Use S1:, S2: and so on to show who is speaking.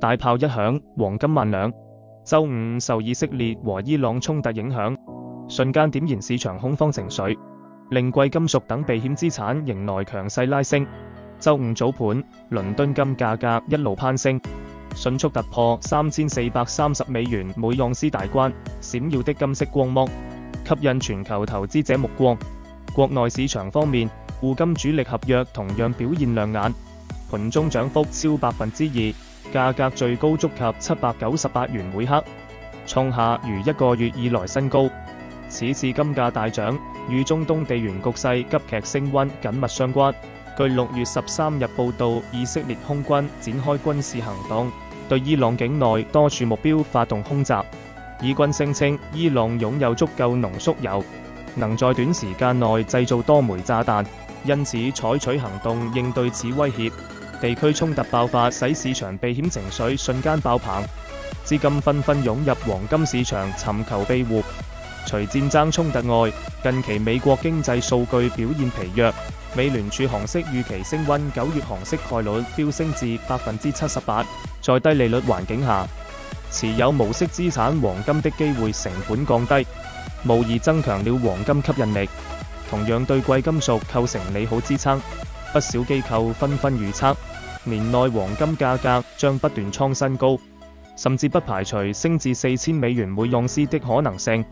S1: 大炮一響，黃金萬兩。週五受以色列和伊朗衝突影響，瞬間點燃市場恐慌情緒，令貴金屬等避險資產迎來強勢拉升。週五早盤，倫敦金價格一路攀升，迅速突破$3430每盎司大關，閃耀的金色光芒吸引全球投資者目光。國內市場方面，滬金主力合約同樣表現亮眼，盤中漲幅超2%，價格最高觸及$798每克，創下逾1個月以來新高。此次金價大漲，與中東地緣局勢急劇升溫緊密相關。據6月13日報道，以色列空軍展開軍事行動，對伊朗境內多處目標發動空襲。以軍聲稱，伊朗擁有足夠濃縮鈾，能在短時間內製造多枚炸彈，因此採取行動應對此威脅。地區衝突爆發，使市場避險情緒瞬間爆棚，資金紛紛湧入黃金市場尋求庇護。除戰爭衝突外，近期美國經濟數據表現疲弱，美聯儲行息預期升溫，9月行息概率飆升至78%。在低利率環境下，持有無息資產黃金的機會成本降低，無疑增強了黃金吸引力，同樣對貴金屬構成利好支撐。不少機構紛紛預測，年內黃金價格將不斷創新高，甚至不排除升至$4000每盎司的可能性。